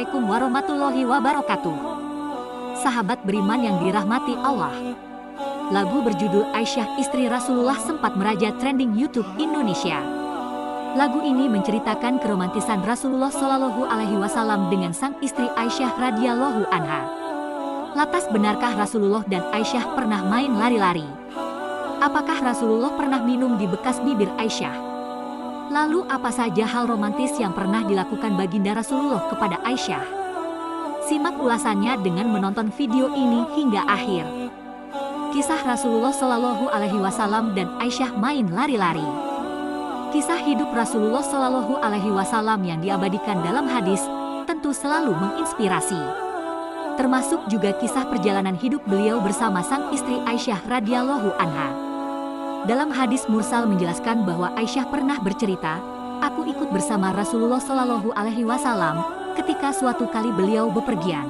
Assalamualaikum warahmatullahi wabarakatuh. Sahabat beriman yang dirahmati Allah. Lagu berjudul Aisyah istri Rasulullah sempat meraja trending YouTube Indonesia. Lagu ini menceritakan keromantisan Rasulullah Shallallahu Alaihi Wasallam dengan sang istri Aisyah radhiyallahu anha. Lantas benarkah Rasulullah dan Aisyah pernah main lari-lari? Apakah Rasulullah pernah minum di bekas bibir Aisyah? Lalu apa saja hal romantis yang pernah dilakukan baginda Rasulullah kepada Aisyah? Simak ulasannya dengan menonton video ini hingga akhir. Kisah Rasulullah Shallallahu Alaihi Wasallam dan Aisyah main lari-lari. Kisah hidup Rasulullah Shallallahu Alaihi Wasallam yang diabadikan dalam hadis tentu selalu menginspirasi. Termasuk juga kisah perjalanan hidup beliau bersama sang istri Aisyah radhiyallahu anha. Dalam hadis mursal menjelaskan bahwa Aisyah pernah bercerita, "Aku ikut bersama Rasulullah Shallallahu Alaihi Wasallam ketika suatu kali beliau bepergian.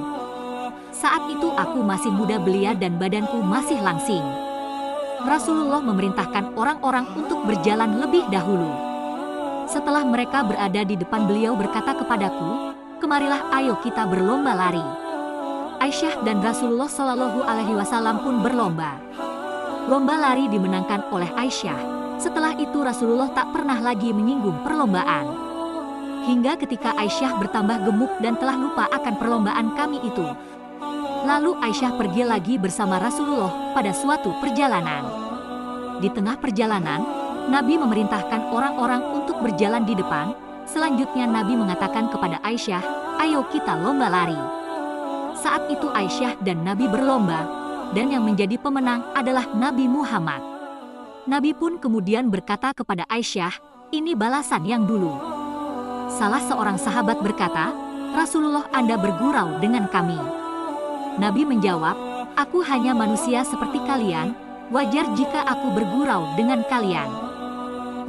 Saat itu aku masih muda belia dan badanku masih langsing. Rasulullah memerintahkan orang-orang untuk berjalan lebih dahulu. Setelah mereka berada di depan beliau berkata kepadaku, 'Kemarilah, ayo kita berlomba lari.' Aisyah dan Rasulullah Shallallahu Alaihi Wasallam pun berlomba. Lomba lari dimenangkan oleh Aisyah. Setelah itu Rasulullah tak pernah lagi menyinggung perlombaan. Hingga ketika Aisyah bertambah gemuk dan telah lupa akan perlombaan kami itu. Lalu Aisyah pergi lagi bersama Rasulullah pada suatu perjalanan. Di tengah perjalanan, Nabi memerintahkan orang-orang untuk berjalan di depan. Selanjutnya Nabi mengatakan kepada Aisyah, 'Ayo kita lomba lari.' Saat itu Aisyah dan Nabi berlomba. Dan yang menjadi pemenang adalah Nabi Muhammad. Nabi pun kemudian berkata kepada Aisyah, 'Ini balasan yang dulu.' Salah seorang sahabat berkata, 'Rasulullah, Anda bergurau dengan kami.' Nabi menjawab, 'Aku hanya manusia seperti kalian, wajar jika aku bergurau dengan kalian.'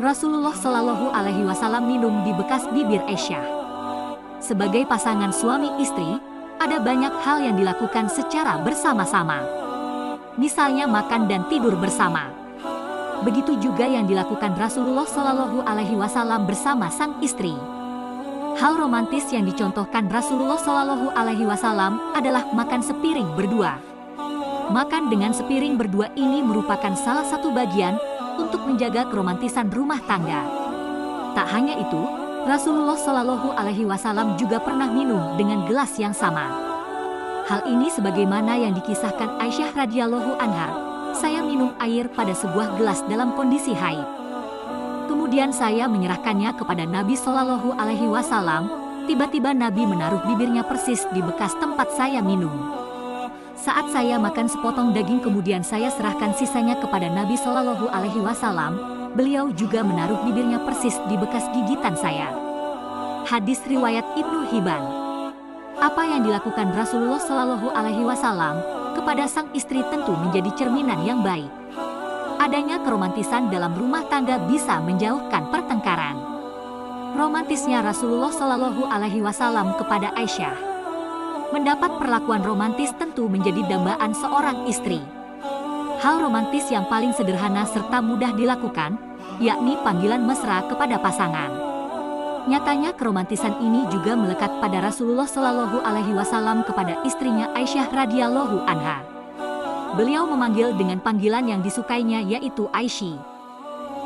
Rasulullah Shallallahu Alaihi Wasallam minum di bekas bibir Aisyah. Sebagai pasangan suami istri, ada banyak hal yang dilakukan secara bersama-sama. Misalnya makan dan tidur bersama. Begitu juga yang dilakukan Rasulullah Shallallahu Alaihi Wasallam bersama sang istri. Hal romantis yang dicontohkan Rasulullah Shallallahu Alaihi Wasallam adalah makan sepiring berdua. Makan dengan sepiring berdua ini merupakan salah satu bagian untuk menjaga keromantisan rumah tangga. Tak hanya itu, Rasulullah Shallallahu Alaihi Wasallam juga pernah minum dengan gelas yang sama. Hal ini sebagaimana yang dikisahkan Aisyah radhiyallahu anha, 'Saya minum air pada sebuah gelas dalam kondisi haid. Kemudian saya menyerahkannya kepada Nabi Shallallahu Alaihi Wasallam. Tiba-tiba Nabi menaruh bibirnya persis di bekas tempat saya minum. Saat saya makan sepotong daging kemudian saya serahkan sisanya kepada Nabi Shallallahu Alaihi Wasallam. Beliau juga menaruh bibirnya persis di bekas gigitan saya.'" Hadis riwayat Ibnu Hibban. Apa yang dilakukan Rasulullah Shallallahu Alaihi Wasallam kepada sang istri tentu menjadi cerminan yang baik. Adanya keromantisan dalam rumah tangga bisa menjauhkan pertengkaran. Romantisnya Rasulullah Shallallahu Alaihi Wasallam kepada Aisyah. Mendapat perlakuan romantis tentu menjadi dambaan seorang istri. Hal romantis yang paling sederhana serta mudah dilakukan, yakni panggilan mesra kepada pasangan. Nyatanya keromantisan ini juga melekat pada Rasulullah Shallallahu Alaihi Wasallam kepada istrinya Aisyah radhiyallahu anha. Beliau memanggil dengan panggilan yang disukainya yaitu Aishi.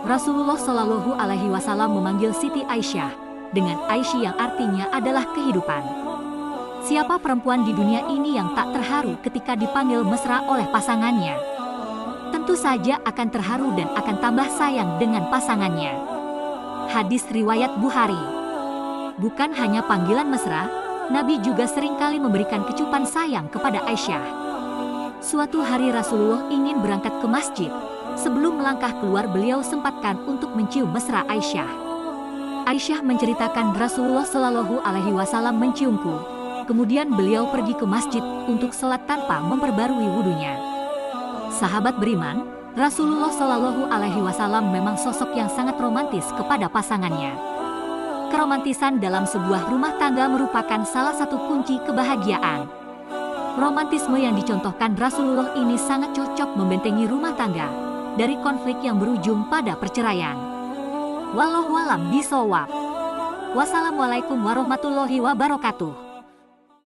Rasulullah Shallallahu Alaihi Wasallam memanggil Siti Aisyah dengan Aishi yang artinya adalah kehidupan. Siapa perempuan di dunia ini yang tak terharu ketika dipanggil mesra oleh pasangannya? Tentu saja akan terharu dan akan tambah sayang dengan pasangannya. Hadis riwayat Bukhari. Bukan hanya panggilan mesra, Nabi juga seringkali memberikan kecupan sayang kepada Aisyah. Suatu hari Rasulullah ingin berangkat ke masjid. Sebelum melangkah keluar beliau sempatkan untuk mencium mesra Aisyah. Aisyah menceritakan Rasulullah Shallallahu Alaihi Wasallam menciumku. Kemudian beliau pergi ke masjid untuk sholat tanpa memperbarui wudunya. Sahabat beriman, Rasulullah Shallallahu Alaihi Wasallam memang sosok yang sangat romantis kepada pasangannya. Keromantisan dalam sebuah rumah tangga merupakan salah satu kunci kebahagiaan. Romantisme yang dicontohkan Rasulullah ini sangat cocok membentengi rumah tangga dari konflik yang berujung pada perceraian. Wallahu a'lam bishawab. Wassalamualaikum warahmatullahi wabarakatuh.